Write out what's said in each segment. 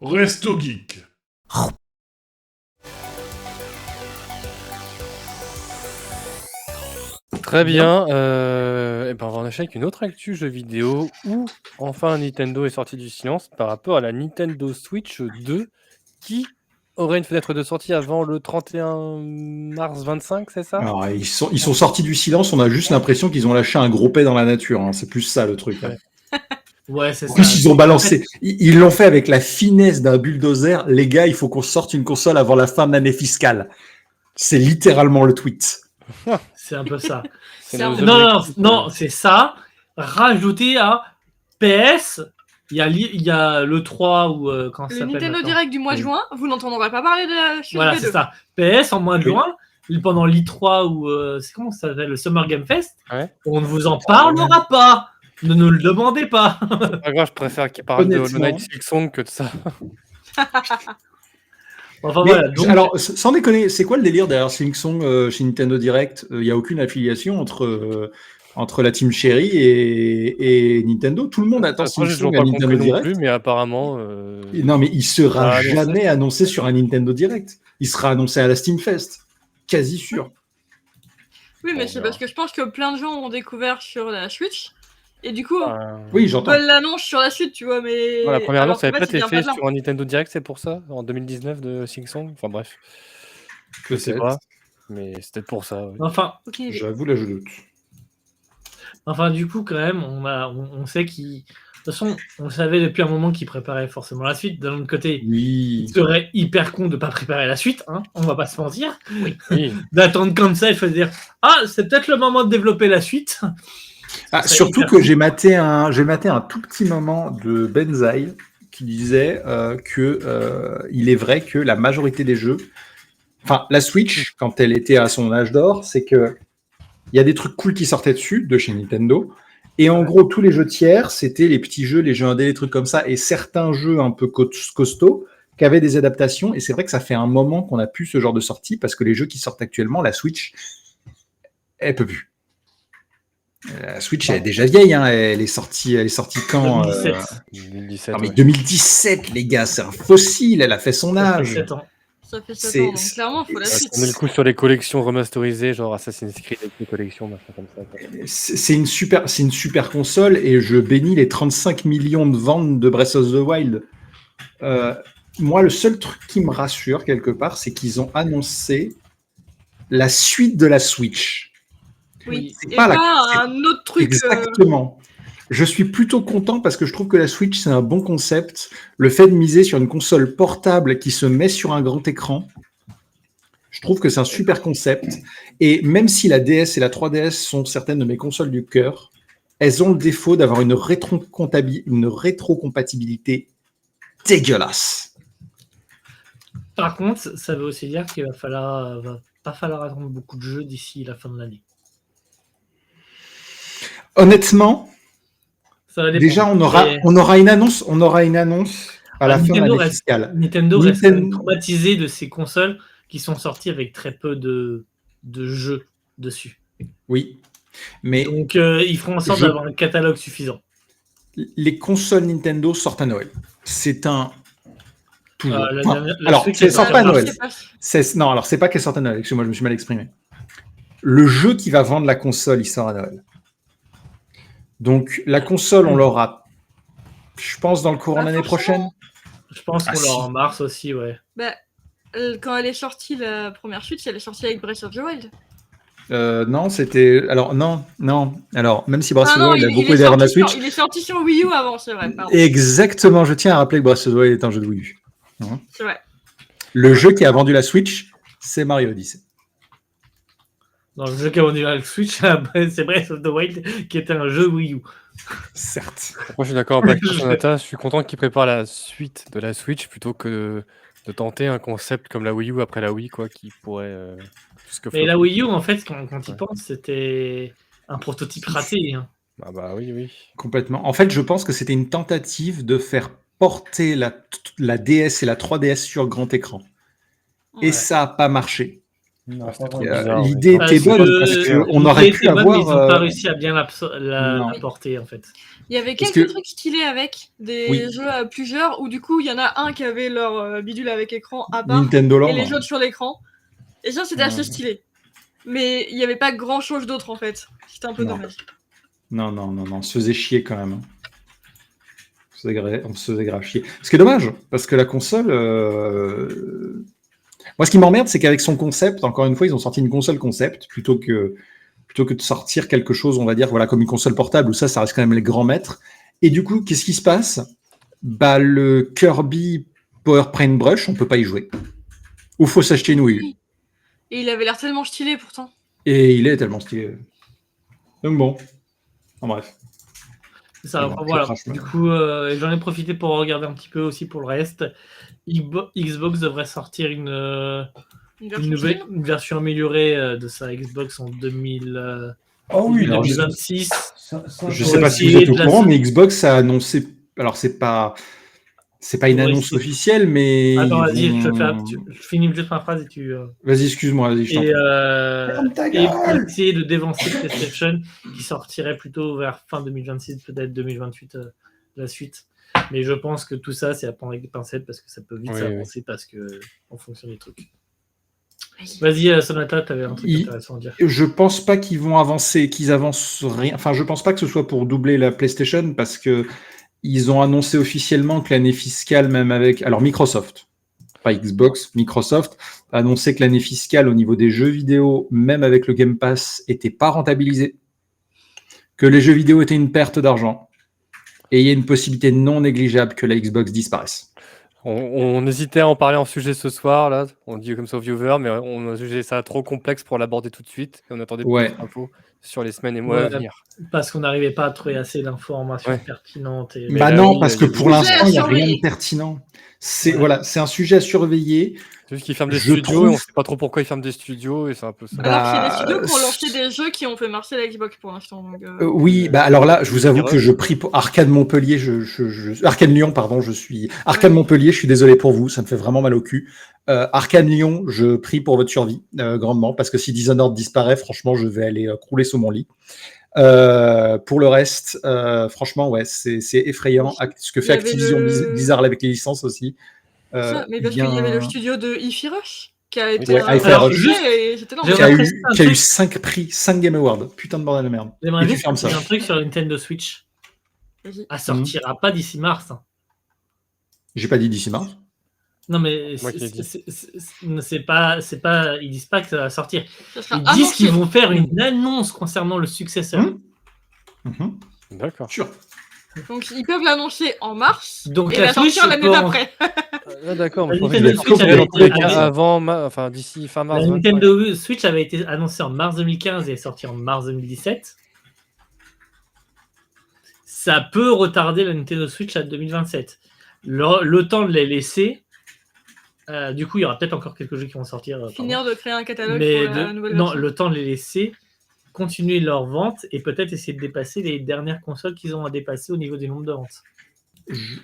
Resto Geek. Très bien, et ben, on va enchaîner avec une autre actu jeu vidéo où enfin Nintendo est sorti du silence par rapport à la Nintendo Switch 2 qui aurait une fenêtre de sortie avant le 31 mars 25, c'est ça? Alors, ils sont sortis du silence, on a juste l'impression qu'ils ont lâché un gros pet dans la nature, hein. C'est plus ça le truc. Hein. Ouais, c'est En ça. plus, ils ont balancé, ils l'ont fait avec la finesse d'un bulldozer. Les gars, il faut qu'on sorte une console avant la fin de l'année fiscale. C'est littéralement le tweet. C'est un peu ça. C'est C'est un- nos Non, objectifs, non, c'est ça. Rajouter à PS, il y a le 3 ou quand ça Le s'appelle Nintendo maintenant. Direct du mois de juin, vous n'entendrez pas parler de la Switch Voilà, V2. c'est ça. PS en mois de Oui. juin, pendant l'I3 ou c'est comment ça s'appelle, le Summer Game Fest, Ouais. on ne vous en parlera pas. Ne nous le demandez pas. C'est pas grave, je préfère qu'ils parlent de Hollow Honnêtement. Knight Silksong que de ça. Enfin Mais, voilà. Donc, alors, sans déconner, c'est quoi le délire derrière Silksong chez Nintendo Direct? Il n'y a aucune affiliation entre la team Cherry et Nintendo. Tout le monde attend Ça, je Silksong l'ai à pas Nintendo compris non Direct. plus, mais apparemment, Et non, mais il sera Ah, non, jamais annoncé sur un Nintendo Direct. Il sera annoncé à la Steam Fest. Quasi sûr. Oui, mais On c'est verra. parce que je pense que plein de gens ont découvert sur la Switch. Et du coup, Oui, j'entends. veulent l'annonce sur la suite, tu vois, mais. la première alors annonce avait qu'en pas fait, il été vient pas faite de là. sur un Nintendo Direct, c'est pour ça, en 2019 de Silksong. Enfin bref, je sais Peut-être. pas, mais c'était pour ça. Ouais. enfin, Ok. J'avoue, là, je doute. du coup, quand même, on sait qu'ils. De toute façon, on savait depuis un moment qu'ils préparaient forcément la suite. D'un autre côté, Oui. il serait hyper con de pas préparer la suite, hein, on va pas se mentir. Oui. D'attendre comme ça, il faut se dire ah, c'est peut-être le moment de développer la suite. Ah, serait surtout hyper que cool. j'ai maté un tout petit moment de Benzaï qui disait il est vrai que la majorité des jeux, enfin la Switch, quand elle était à son âge d'or, c'est que il y a des trucs cool qui sortaient dessus de chez Nintendo. Et en gros, tous les jeux tiers, c'était les petits jeux, les jeux indés, les trucs comme ça, et certains jeux un peu costauds qui avaient des adaptations. Et c'est vrai que ça fait un moment qu'on a plus ce genre de sortie parce que les jeux qui sortent actuellement, la Switch, elle peut plus. La Switch, elle est déjà vieille, hein. Elle est sortie quand 2017. 2017, Non, mais ouais. 2017, les gars, c'est un fossile. Elle a fait son Ça fait âge. 7 ans. Ça fait 7 C'est- ans, donc clairement, faut la c'est- suite. On met le coup sur les collections remasterisées, genre Assassin's Creed avec les collections, machin comme ça. Quoi. C'est une super console et je bénis les 35 millions de ventes de Breath of the Wild. Moi, le seul truc qui me rassure quelque part, c'est qu'ils ont annoncé la suite de la Switch. Oui. C'est Et pas pas, la- un autre truc. Exactement. Je suis plutôt content parce que je trouve que la Switch, c'est un bon concept. Le fait de miser sur une console portable qui se met sur un grand écran, je trouve que c'est un super concept. Et même si la DS et la 3DS sont certaines de mes consoles du cœur, elles ont le défaut d'avoir une rétrocompatibilité dégueulasse. Par contre, ça veut aussi dire qu'il va pas falloir attendre beaucoup de jeux d'ici la fin de l'année. Honnêtement, Ça va dépendre. déjà, on aura une annonce à la fin de Nintendo l'année reste- fiscale. Nintendo reste Nintendo- traumatisé de ces consoles qui sont sorties avec très peu de jeux dessus. Oui, mais Donc ils feront en sorte Je- d'avoir un catalogue suffisant. les consoles Nintendo sortent à Noël. C'est un toujours. La Enfin, dernière- la alors, Switch, c'est elle sort sort pas à en mars. Noël. Non, alors c'est pas qu'elle sorte à Noël. Excusez-moi, je me suis mal exprimé. Le jeu qui va vendre la console, il sort à Noël. Donc la console, on l'aura, je pense, dans le courant de Pas l'année prochaine. Je pense Ah, qu'on l'aura si. en mars aussi, ouais. Bah, quand elle est sortie, la première Switch, elle est sortie avec Breath of the Wild. Non, c'était. Alors, non. Alors, même si Breath of the non, Wild a il beaucoup est aidé à vendre la sorti Switch. il est sorti sur Wii U avant, c'est vrai. Pardon. Exactement, je tiens à rappeler que Breath of the Wild est un jeu de Wii U. C'est vrai. Le jeu qui a vendu la Switch, c'est Mario Odyssey. Dans le jeu qui a vendu la Switch, c'est Breath of the Wild qui était un jeu Wii U. Certes. Moi, je suis d'accord avec toi, Sonata. Je suis content qu'ils préparent la suite de la Switch plutôt que de tenter un concept comme la Wii U après la Wii, quoi, qui pourrait. Plus que Mais la flopper. Wii U, en fait, quand il Ouais. pense, c'était un prototype raté. Hein. Ah bah oui. Complètement. En fait, je pense que c'était une tentative de faire porter la DS et la 3DS sur grand écran. Et Ouais. ça n'a pas marché. Non, c'était pas trop vraiment. bizarre. L'idée mais- était bonne parce qu'on aurait l'idée pu était bonne, mais ils n'ont avoir. pas réussi à bien Non. l'apporter en fait. Il y avait Parce quelques que- trucs stylés avec, des Oui. jeux à plusieurs, où du coup, il y en a un qui avait leur bidule avec écran à part, Nintendo Land. et les autres sur l'écran. Et ça, c'était assez Ouais. stylé. Mais il n'y avait pas grand chose d'autre en fait. C'était un peu Non. dommage. Non, on se faisait chier quand même. On se faisait grave chier. Ce qui est dommage, parce que la console. Moi, ce qui m'emmerde, c'est qu'avec son concept, encore une fois, ils ont sorti une console concept plutôt que de sortir quelque chose, on va dire, voilà, comme une console portable où ça reste quand même les grands maîtres. Et du coup, qu'est-ce qui se passe? Bah, le Kirby Power Paintbrush, on peut pas y jouer. Ou faut s'acheter une Wii U. Et il avait l'air tellement stylé pourtant. Et il est tellement stylé. Donc bon. En bref. C'est ça, Bon, enfin, je voilà. crache, Du coup, j'en ai profité pour regarder un petit peu aussi pour le reste. Xbox devrait sortir une version améliorée de sa Xbox en 2000, Oh oui, alors, 2026. Je Pour sais pas si essayer vous êtes au de la courant, so- mais Xbox a annoncé. Alors, c'est pas une Pour annonce essayer- officielle, mais. Attends, vas-y, ils vont- je finis juste ma phrase et tu. Vas-y, excuse-moi, vas-y, je t'en Et, prie. Ferme ta et pour gueule. essayer de dévancer PlayStation qui sortirait plutôt vers fin 2026, peut-être 2028 la suite. Mais je pense que tout ça, c'est à prendre avec des pincettes parce que ça peut vite Oui, s'avancer parce que en fonction des trucs. Vas-y, Sonata, tu avais un truc intéressant à dire. Je pense pas qu'ils vont avancer, qu'ils avancent rien. Enfin, je pense pas que ce soit pour doubler la PlayStation parce que ils ont annoncé officiellement que l'année fiscale, même avec. Alors, Microsoft, pas Xbox, Microsoft a annoncé que l'année fiscale au niveau des jeux vidéo, même avec le Game Pass, était pas rentabilisée. Que les jeux vidéo étaient une perte d'argent. Et il y a une possibilité non négligeable que la Xbox disparaisse. On hésitait à en parler en sujet ce soir, là. On dit comme ça aux viewers, mais on a jugé ça trop complexe pour l'aborder tout de suite. Et on attendait plus Ouais. d'infos sur les semaines et mois à Ouais. venir. Parce qu'on n'arrivait pas à trouver assez d'informations Ouais. pertinentes. Et... Mais Bah là, non, oui, parce il que y a pour des- l'instant, il n'y a rien surveiller. de pertinent. C'est Ouais. voilà, c'est un sujet à surveiller. C'est juste qu'ils ferment des Je studios trouve- et on sait pas trop pourquoi ils ferment des studios et c'est un peu ça. Alors qu'il y a des studios Bah, qui ont lancé des jeux qui ont fait marcher la Xbox pour l'instant. Donc, Oui, bah alors là, je vous avoue Heroes. que je prie pour Arcade Montpellier, Arcade Lyon, pardon, Arcade Montpellier, je suis désolé pour vous, ça me fait vraiment mal au cul. Arcade Lyon, je prie pour votre survie grandement, parce que si Dishonored disparaît, franchement, je vais aller crouler sous mon lit. Pour le reste, franchement, ouais, c'est effrayant ce que Il y fait avait Activision le- Blizzard avec les licences aussi. ça, mais parce qu'il y avait le studio de Hi-Fi Rush qui a été Ouais, Hi-Fi un Rush. succès et c'était J'ai qui a énorme. préciser un eu truc. 5 prix, 5 Game Awards. Putain de bordel de merde. J'aimerais Et tu juste fermes préciser ça. un truc sur la Nintendo Switch. Vas-y. Elle sortira pas d'ici mars. Hein. J'ai pas dit d'ici mars. Non, mais Moi qui l'ai dit. c'est pas, ils disent pas que ça va sortir. Ça sera Ils disent annoncé. qu'ils vont faire une annonce concernant le successeur. Mhm. D'accord. Sûr. Donc ils peuvent l'annoncer en mars Donc et la la sortir Switch, l'année pour- d'après. Ah, d'accord, La mais je pensais Nintendo que Switch c'était avait dans tous les été cas annoncée. avant, enfin d'ici fin mars. La 25. Nintendo Switch avait été annoncée en mars 2015 et est sortie en mars 2017. Ça peut retarder la Nintendo Switch à 2027. Le temps de les laisser. Du coup, il y aura peut-être encore quelques jeux qui vont sortir. pardon. Finir de créer un catalogue Mais pour la nouvelle non, version. le temps de les laisser continuer leur vente et peut-être essayer de dépasser les dernières consoles qu'ils ont à dépasser au niveau du nombre de ventes.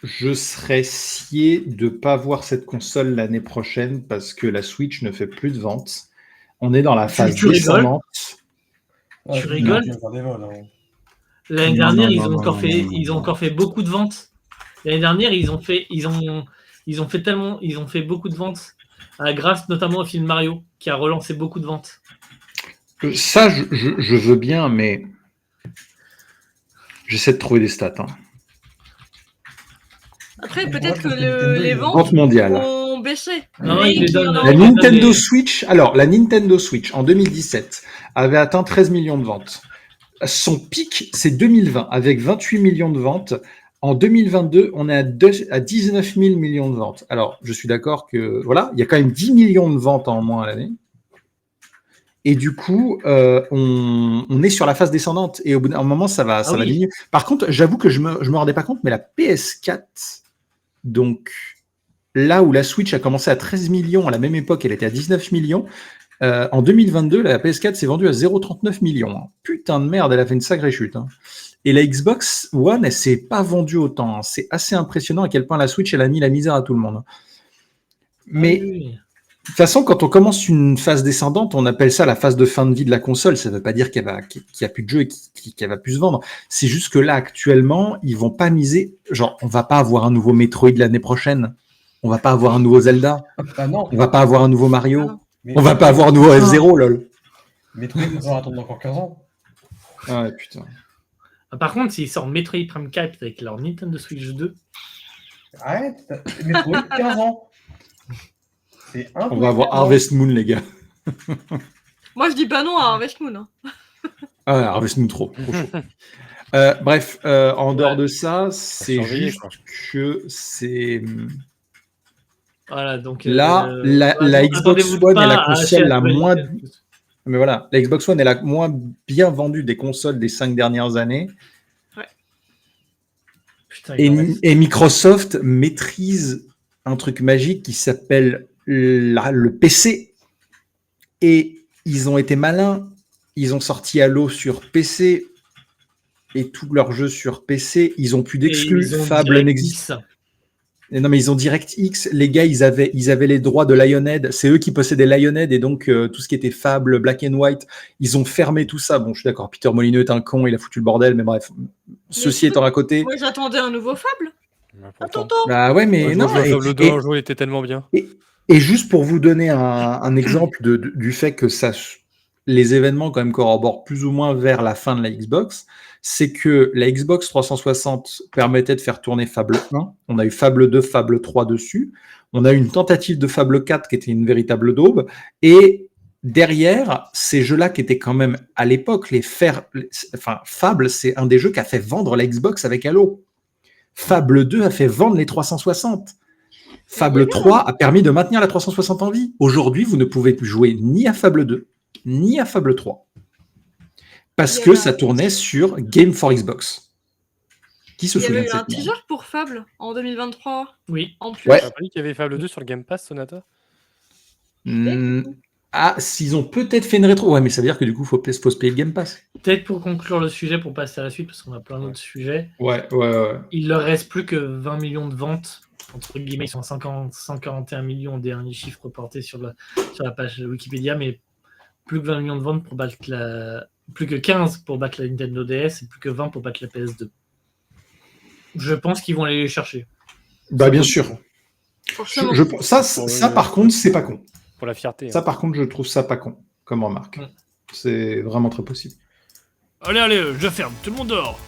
Je serais scié de pas voir cette console l'année prochaine parce que la Switch ne fait plus de ventes. On est dans la phase tu rigoles descendante. Ouais, Tu rigoles tu vas faire des vols, hein. L'année Non, dernière, non, ils non, ont non, encore non, fait, non, ils ont non. encore fait beaucoup de ventes. L'année dernière, ils ont fait beaucoup de ventes grâce notamment au film Mario qui a relancé beaucoup de ventes. Ça, je veux bien, mais j'essaie de trouver des stats. Hein. Après, Je peut-être que vois que Nintendo, les ils ventes Vente mondiale. ont baissé. Non, Mais ils les qu'il y en donnent- a La ils encore. les Nintendo les- Switch, alors la Nintendo Switch en 2017 avait atteint 13 millions de ventes. Son pic, c'est 2020 avec 28 millions de ventes. En 2022, on est à 19 000 millions de ventes. Alors, je suis d'accord que voilà, il y a quand même 10 millions de ventes en moins à l'année. Et du coup, on est sur la phase descendante. Et au bout d'un moment, ça va oui. diminuer. Par contre, j'avoue que je me rendais pas compte, mais la PS4, donc là où la Switch a commencé à 13 millions, à la même époque, elle était à 19 millions. En 2022, la PS4 s'est vendue à 0,39 millions. Putain de merde, elle a fait une sacrée chute. Hein. Et la Xbox One, elle s'est pas vendue autant. Hein. C'est assez impressionnant à quel point la Switch, elle a mis la misère à tout le monde. Mais Oui. toute façon, quand on commence une phase descendante, on appelle ça la phase de fin de vie de la console. Ça ne veut pas dire qu'il n'y a plus de jeu et qu'elle va plus se vendre. C'est juste que là, actuellement, ils vont pas miser. Genre, on va pas avoir un nouveau Metroid l'année prochaine. On va pas avoir un nouveau Zelda. Ah non. On va pas avoir un nouveau Mario. Ah non. Mais On va pas avoir un nouveau F0, lol. Metroid, on va attendre encore 15 ans. Ah ouais, putain. Par contre, s'ils sortent Metroid Prime 4 avec leur Nintendo Switch 2, Arrête, Metroid, 15 ans. C'est On va avoir Harvest Moon, les gars. Moi, je dis pas non à Harvest Moon. Hein. Ah, ouais, Harvest Moon, trop chaud. Bref, en dehors de ça, c'est surveiller, juste quoi. que c'est... voilà. Donc Là, la Xbox attendez-vous One pas est la à console acheter la nouvelle moins... Nintendo. Mais voilà, la Xbox One est la moins bien vendue des consoles des 5 dernières années. Putain, il en reste. Et Microsoft maîtrise un truc magique qui s'appelle le PC. Et ils ont été malins. Ils ont sorti Halo sur PC et tous leurs jeux sur PC. Ils ont plus d'exclus. Et ils ont Fable DirectX. n'existe. Et non, mais ils ont DirectX. Les gars, ils avaient les droits de Lionhead. C'est eux qui possédaient Lionhead et donc tout ce qui était Fable, Black and White, ils ont fermé tout ça. Bon, je suis d'accord, Peter Molyneux est un con, il a foutu le bordel, mais bref. Ceci étant à côté. Moi, j'attendais un nouveau Fable. Mais Un pourtant, tonton. Bah ouais, mais moi, je non. jouais à Fable 2 Et- un jour, il était tellement bien. Et juste pour vous donner un exemple du fait que les événements quand même corroborent plus ou moins vers la fin de la Xbox, c'est que la Xbox 360 permettait de faire tourner Fable 1. On a eu Fable 2, Fable 3 dessus. On a eu une tentative de Fable 4 qui était une véritable daube. Et derrière, ces jeux-là qui étaient quand même à l'époque, Fable, c'est un des jeux qui a fait vendre la Xbox avec Halo. Fable 2 a fait vendre les 360. Fable 3 a permis de maintenir la 360 en vie. Aujourd'hui, vous ne pouvez plus jouer ni à Fable 2, ni à Fable 3. Parce que ça tournait sur Game for Xbox. Qui se Il y souvient avait de eu un cette merde? teaser pour Fable en 2023. Oui. En plus. Ouais. T'as pas dit qu'il y avait Fable 2 sur le Game Pass, Sonata? Ah, s'ils ont peut-être fait une rétro. Ouais, mais ça veut dire que du coup, faut se payer le Game Pass. Peut-être pour conclure le sujet, pour passer à la suite, parce qu'on a plein d'autres sujets. Ouais. Il leur reste plus que 20 millions de ventes. Entre guillemets, ils sont à 141 millions, dernier chiffre reporté sur la page Wikipédia, mais plus que 20 millions de ventes pour battre plus que 15 pour battre la Nintendo DS et plus que 20 pour battre la PS2. Je pense qu'ils vont aller les chercher. Bah, bien sûr. Forcément. Ça, par contre, c'est pas con. Pour la fierté. Ça, par contre, je trouve ça pas con comme remarque. Ouais. C'est vraiment très possible. Allez, je ferme, tout le monde dort.